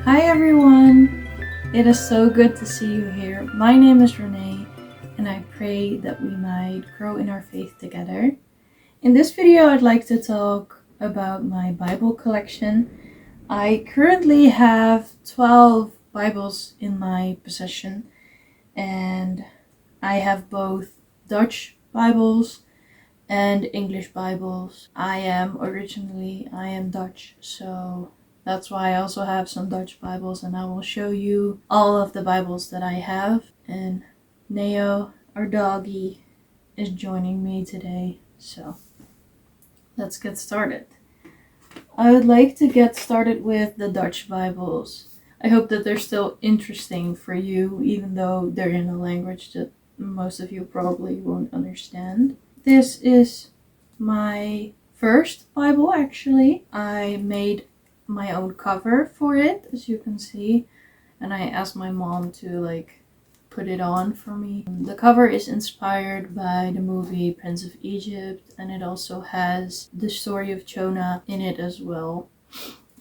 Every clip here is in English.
Hi everyone! It is so good to see you here. My name is Renee and I pray that we might grow in our faith together. In this video I'd like to talk about my Bible collection. I currently have 12 Bibles in my possession and I have both Dutch Bibles and English Bibles. I am Dutch, so that's why I also have some Dutch Bibles, and I will show you all of the Bibles that I have. And Neo, our doggy, is joining me today, so let's get started. I would like to get started with the Dutch Bibles. I hope that they're still interesting for you, even though they're in a language that most of you probably won't understand. This is my first Bible, actually. I made my own cover for it, as you can see, and I asked my mom to put it on for me. The cover is inspired by the movie Prince of Egypt, and it also has the story of Jonah in it as well.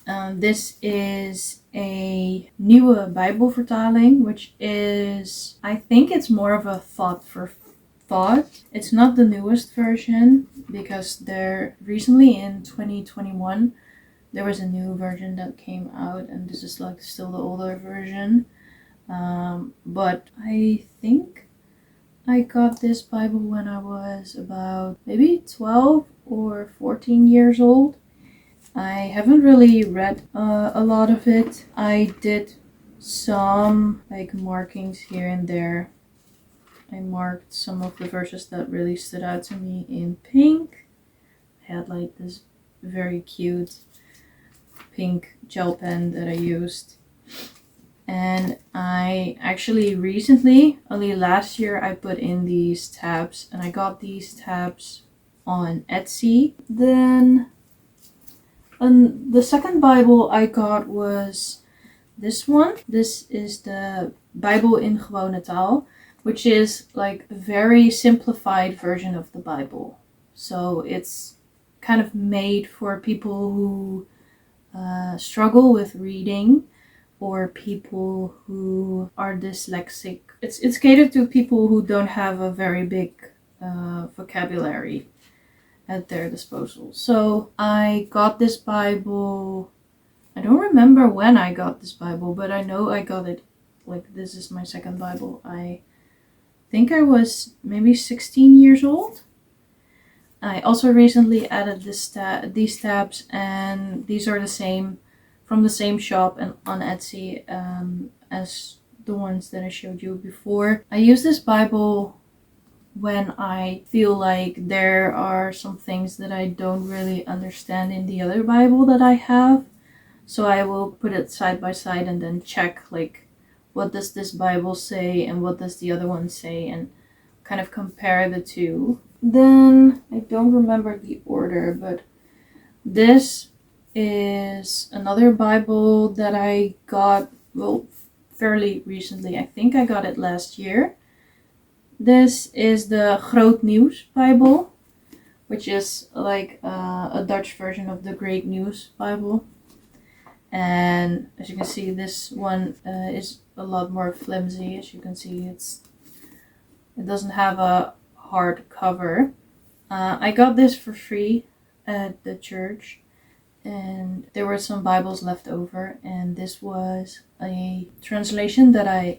This is a nieuwe Bijbelvertaling, which is, I think it's more of a thought. It's not the newest version, because there recently in 2021 there was a new version that came out, and this is still the older version. But I think I got this Bible when I was about maybe 12 or 14 years old. I haven't really read a lot of it. I did some markings here and there. I marked some of the verses that really stood out to me in pink. I had this very cute pink gel pen that I used. And I actually recently, only last year, I put in these tabs, and I got these tabs on Etsy. Then the second Bible I got was this one. This is the Bijbel in gewone taal, which is a very simplified version of the Bible. So it's kind of made for people who struggle with reading, or people who are dyslexic. It's catered to people who don't have a very big vocabulary at their disposal. So I got this Bible. I don't remember when I got this Bible, but I know I got it. This is my second Bible. I think I was maybe 16 years old. I also recently added these tabs, and these are the same, from the same shop and on Etsy as the ones that I showed you before. I use this Bible when I feel like there are some things that I don't really understand in the other Bible that I have. So I will put it side by side and then check what does this Bible say and what does the other one say, and kind of compare the two. Then I don't remember the order, but this is another Bible that I got, fairly recently. I think I got it last year. This is the Groot Nieuws Bible, which is a Dutch version of the Great News Bible. And as you can see, this one is a lot more flimsy. As you can see, it doesn't have a hard cover. I got this for free at the church, and there were some Bibles left over, and this was a translation that I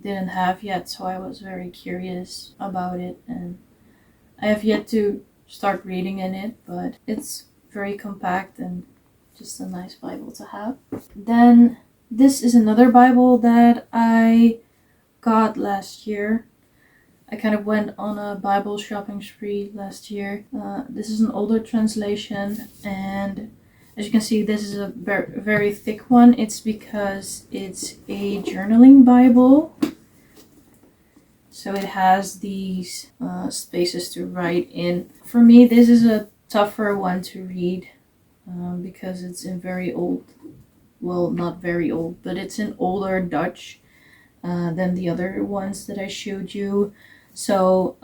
didn't have yet, so I was very curious about it, and I have yet to start reading in it, but it's very compact and just a nice Bible to have. Then this is another Bible that I got last year. I kind of went on a Bible shopping spree last year. This is an older translation, and as you can see, this is a very thick one. It's because it's a journaling Bible. So it has these spaces to write in. For me, this is a tougher one to read because it's in very old, well, not very old, but it's in older Dutch than the other ones that I showed you. So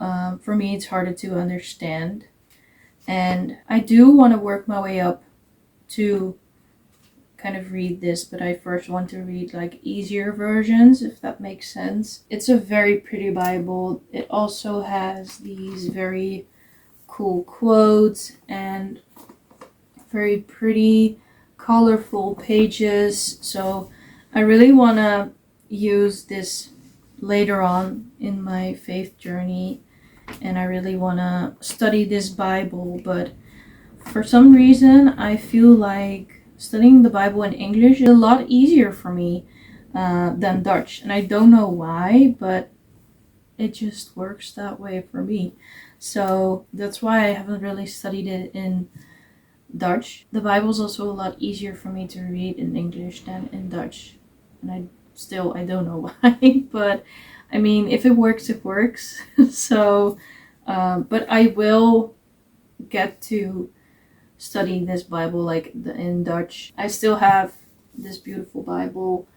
for me, it's harder to understand. And I do want to work my way up to kind of read this, but I first want to read like easier versions, if that makes sense. It's a very pretty Bible. It also has these very cool quotes and very pretty, colorful pages. So I really want to use this later on in my faith journey, and I really want to study this Bible, but for some reason I feel like studying the Bible in English is a lot easier for me than Dutch, and I don't know why, but it just works that way for me. So that's why I haven't really studied it in Dutch. The Bible is also a lot easier for me to read in English than in Dutch, and I don't know why, but I mean, if it works, it works. So, but I will get to study this Bible in Dutch. I still have this beautiful Bible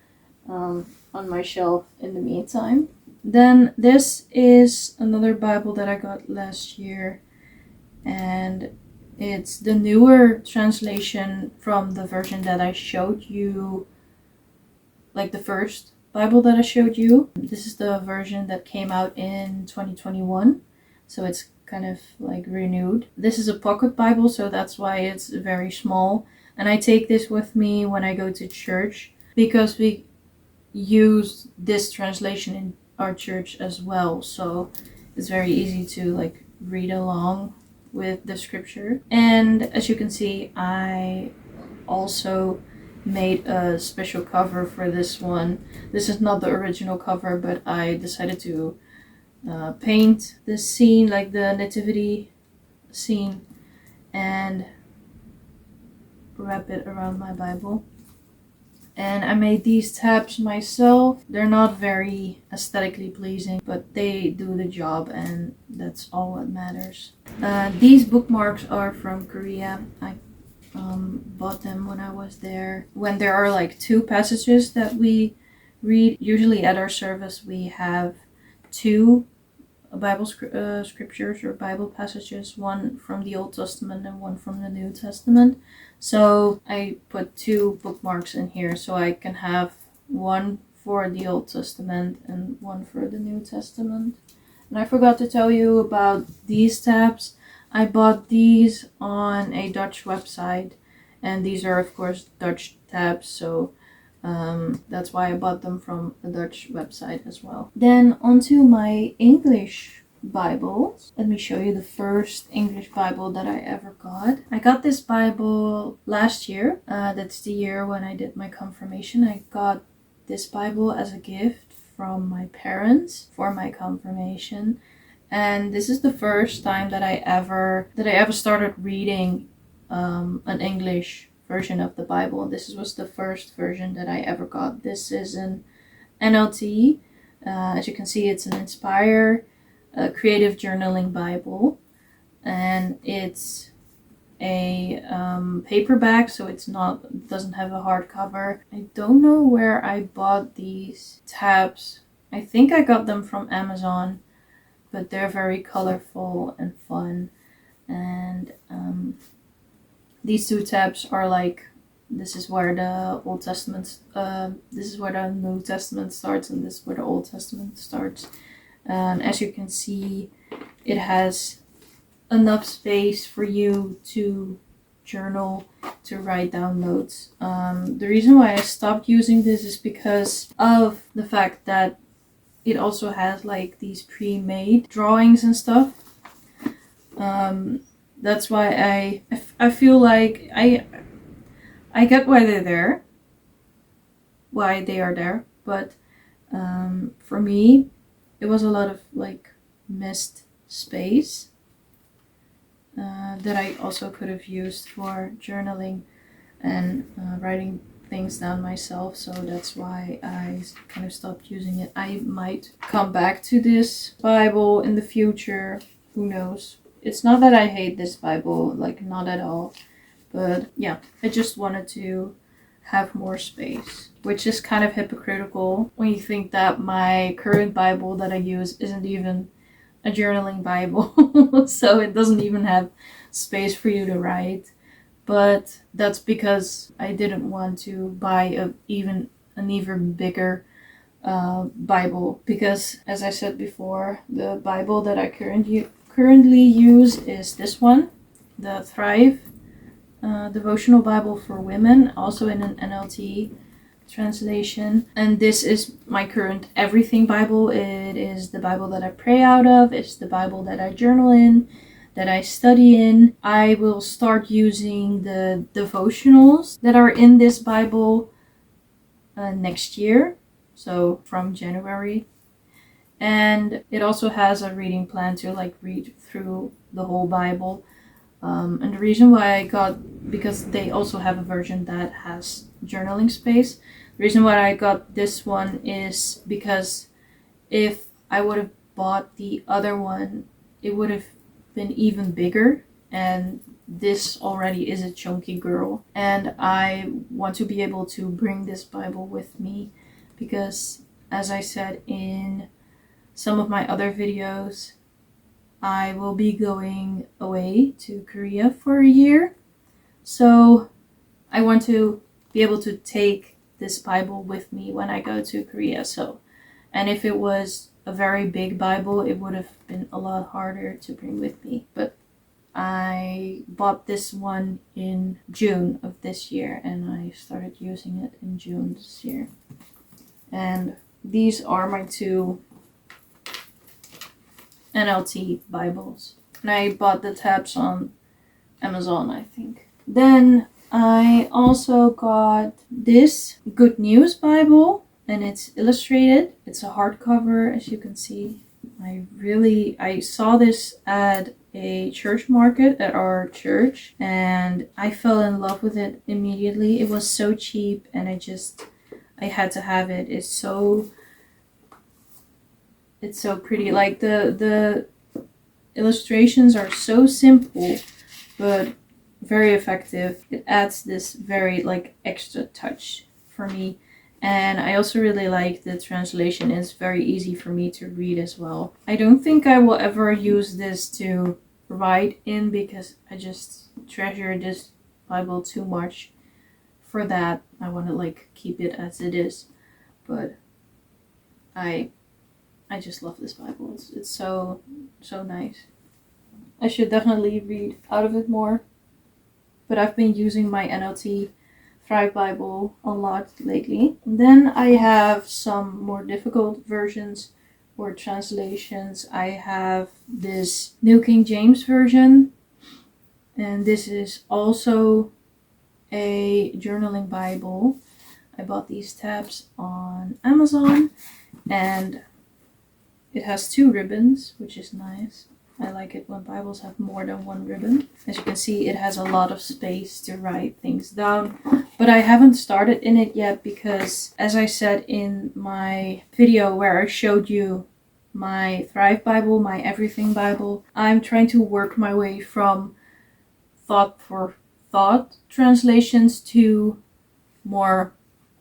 on my shelf in the meantime. Then this is another Bible that I got last year, and it's the newer translation from the version that I showed you, like the first Bible that I showed you. This is the version that came out in 2021, so it's kind of like renewed. This is a pocket Bible, so that's why it's very small, and I take this with me when I go to church because we use this translation in our church as well, so it's very easy to like read along with the scripture. And as you can see, I also made a special cover for this one. This is not the original cover, but I decided to paint this scene, like the nativity scene, and wrap it around my Bible. And I made these tabs myself. They're not very aesthetically pleasing, but they do the job, and that's all what matters. These bookmarks are from Korea. I bought them when I was there. When there are like two passages that we read, usually at our service we have two Bible scriptures or Bible passages, one from the Old Testament and one from the New Testament. So I put two bookmarks in here so I can have one for the Old Testament and one for the New Testament. And I forgot to tell you about these tabs. I bought these on a Dutch website, and these are of course Dutch tabs, so that's why I bought them from a Dutch website as well. Then onto my English Bible. Let me show you the first English Bible that I ever got. I got this Bible last year. That's the year when I did my confirmation. I got this Bible as a gift from my parents for my confirmation. And this is the first time that I ever started reading an English version of the Bible. This was the first version that I ever got. This is an NLT. As you can see, it's an Inspire creative journaling Bible, and it's a paperback, so it doesn't have a hardcover. I don't know where I bought these tabs. I think I got them from Amazon, but they're very colorful and fun. And these two tabs are like, this is where the Old Testament, this is where the New Testament starts, and this is where the Old Testament starts. And as you can see, it has enough space for you to journal, to write down notes. The reason why I stopped using this is because of the fact that it also has like these pre-made drawings and stuff. That's why I feel like I get why they are there, but for me, it was a lot of like missed space that I also could have used for journaling and writing things down myself. So that's why I kind of stopped using it. I might come back to this Bible in the future. Who knows? It's not that I hate this Bible, like not at all. But yeah, I just wanted to have more space, which is kind of hypocritical when you think that my current Bible that I use isn't even a journaling Bible. So it doesn't even have space for you to write. but that's because I didn't want to buy an even bigger Bible, because as I said before, the Bible that I currently use is this one, the Thrive Devotional Bible for Women, also in an NLT translation. And this is my current everything Bible. It is the Bible that I pray out of. It's the Bible that I journal in, that I study in. I will start using the devotionals that are in this Bible next year, so from January. And it also has a reading plan to like read through the whole Bible. And the reason why because they also have a version that has journaling space. The reason why I got this one is because if I would have bought the other one, it would have been even bigger, and this already is a chunky girl, and I want to be able to bring this Bible with me, because as I said in some of my other videos, I will be going away to Korea for a year, so I want to be able to take this Bible with me when I go to Korea. And if it was a very big Bible, it would have been a lot harder to bring with me. But I bought this one in June of this year, and I started using it in June this year. And these are my two NLT Bibles. And I bought the tabs on Amazon, I think. Then I also got this Good News Bible, and it's illustrated. It's a hardcover, as you can see. I saw this at a church market at our church, and I fell in love with it immediately. It was so cheap, and I had to have it. It's so pretty. Like the illustrations are so simple, but very effective. It adds this very like extra touch for me. And I also really like the translation. It's very easy for me to read as well. I don't think I will ever use this to write in, because I just treasure this Bible too much for that. I want to like keep it as it is. But I just love this Bible. It's so nice. I should definitely read out of it more. But I've been using my NLT Thrive Bible a lot lately. And then I have some more difficult versions or translations. I have this New King James Version, and this is also a journaling Bible. I bought these tabs on Amazon, and it has 2 ribbons, which is nice. I like it when Bibles have more than 1 ribbon. As you can see, it has a lot of space to write things down. But I haven't started in it yet because, as I said in my video where I showed you my Thrive Bible, my Everything Bible, I'm trying to work my way from thought for thought translations to more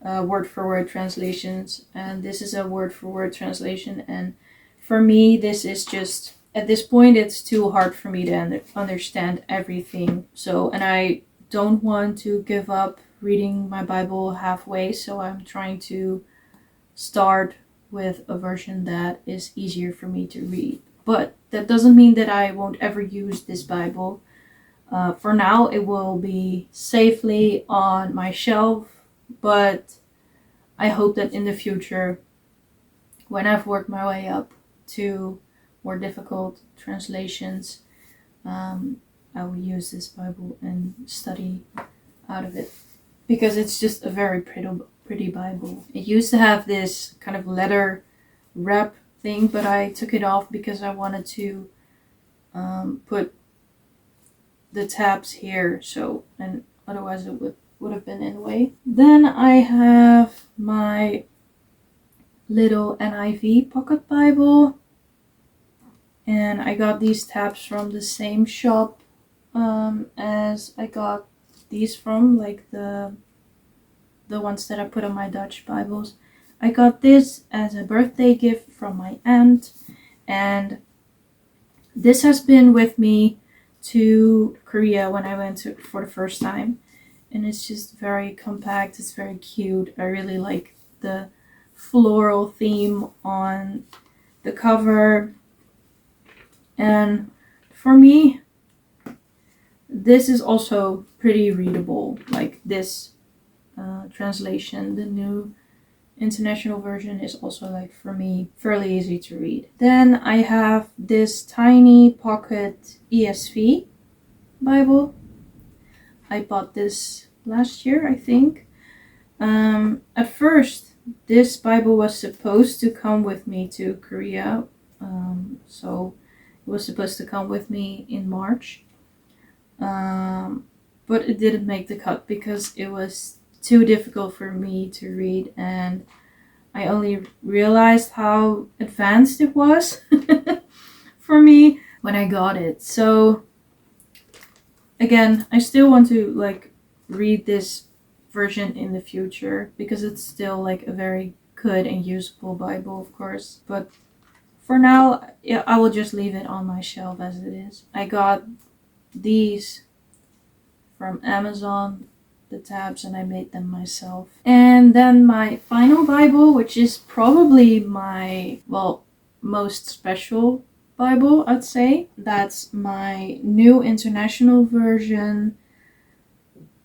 word for word translations. And this is a word for word translation. And for me, this is just, at this point, it's too hard for me to understand everything. And I don't want to give up reading my Bible halfway, so I'm trying to start with a version that is easier for me to read. But that doesn't mean that I won't ever use this Bible. For now, it will be safely on my shelf, but I hope that in the future, when I've worked my way up to more difficult translations, I will use this Bible and study out of it, because it's just a very pretty Bible. It used to have this kind of leather wrap thing, but I took it off because I wanted to put the tabs here, and otherwise it would have been in the way. Then I have my little NIV Pocket Bible, and I got these tabs from the same shop as I got these from, like the ones that I put on my Dutch Bibles. I got this as a birthday gift from my aunt, and this has been with me to Korea when I went for the first time. And it's just very compact, it's very cute. I really like the floral theme on the cover. And for me, this is also pretty readable. Like this translation, the new international version is also, like, for me, fairly easy to read. Then I have this tiny pocket ESV Bible. I bought this last year, I think. At first, this Bible was supposed to come with me to Korea. So it was supposed to come with me in March. But it didn't make the cut because it was too difficult for me to read, and I only realized how advanced it was for me when I got it. So again, I still want to, like, read this version in the future because it's still, like, a very good and usable Bible, of course. But for now, yeah, I will just leave it on my shelf as it is. I got these from Amazon, the tabs, and I made them myself. And then my final Bible, which is probably my, well, most special Bible, I'd say. That's my new international version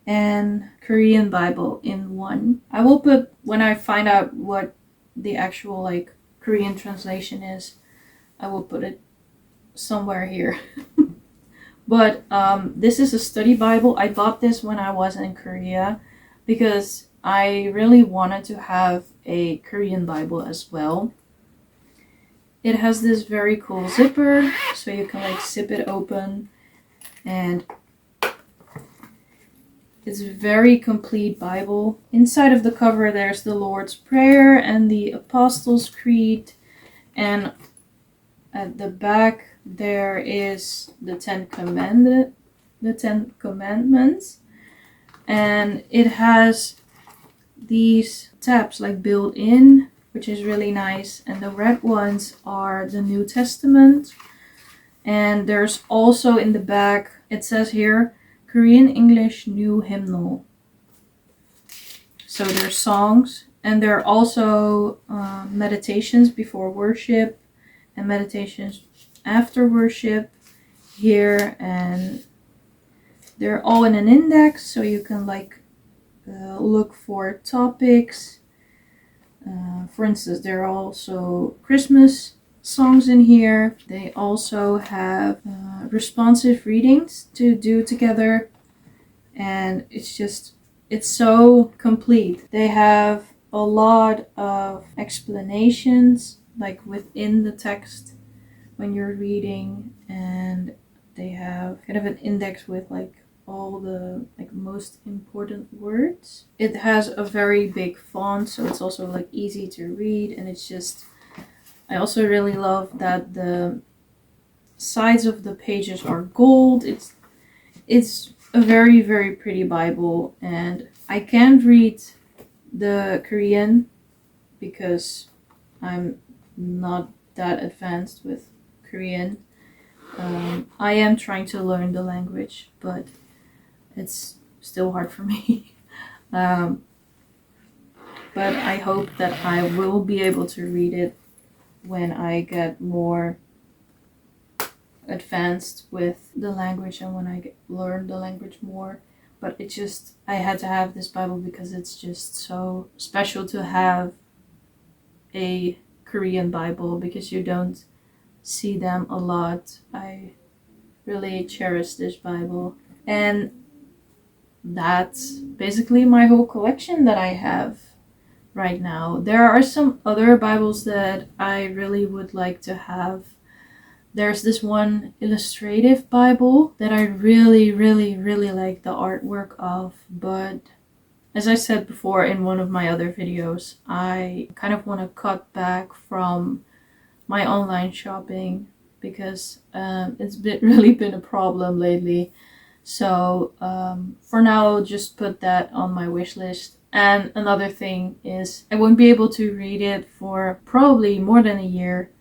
and Korean Bible in one. I will put, when I find out what the actual, like, Korean translation is, I will put it somewhere here. But this is a study Bible. I bought this when I was in Korea because I really wanted to have a Korean Bible as well. It has this very cool zipper, so you can, like, zip it open, and it's a very complete Bible. Inside of the cover there's the Lord's Prayer and the Apostles' Creed, and at the back there is the Ten Commandments, and it has these tabs, like, built in, which is really nice, and the red ones are the New Testament. And there's also in the back, it says here, Korean English New Hymnal. So there's songs, and there are also meditations before worship and meditations after worship here, and they're all in an index, so you can, like, look for topics. For instance, there are also Christmas songs in here. They also have responsive readings to do together, and it's so complete. They have a lot of explanations, like, within the text when you're reading, and they have kind of an index with, like, all the, like, most important words. It has a very big font, so it's also, like, easy to read, and it's just, I also really love that the sides of the pages are gold. It's a very, very pretty Bible, and I can't read the Korean because I'm not that advanced with Korean. I am trying to learn the language, but it's still hard for me. But I hope that I will be able to read it when I get more advanced with the language and when I learn the language more. But I had to have this Bible because it's just so special to have a Korean Bible, because you don't see them a lot. I really cherish this Bible, and that's basically my whole collection that I have right now. There are some other Bibles that I really would like to have. There's this one illustrative Bible that I really, really, really like the artwork of, but as I said before in one of my other videos, I kind of want to cut back from my online shopping because it's really been a problem lately. So for now, I'll just put that on my wish list. And another thing is I won't be able to read it for probably more than a year,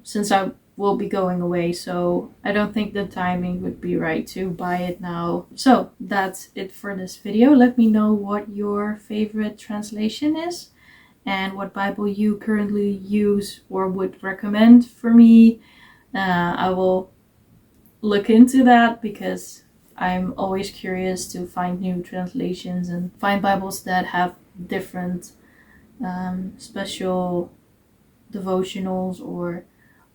since I will be going away, so I don't think the timing would be right to buy it now. So that's it for this video. Let me know what your favorite translation is and what Bible you currently use or would recommend for me. I will look into that because I'm always curious to find new translations and find Bibles that have different special devotionals or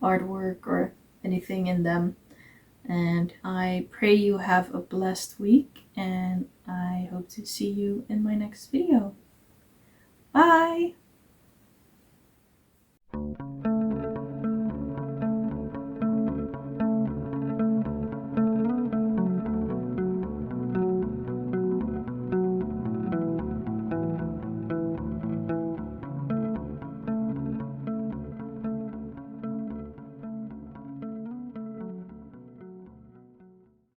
artwork or anything in them. And I pray you have a blessed week, and I hope to see you in my next video. Bye!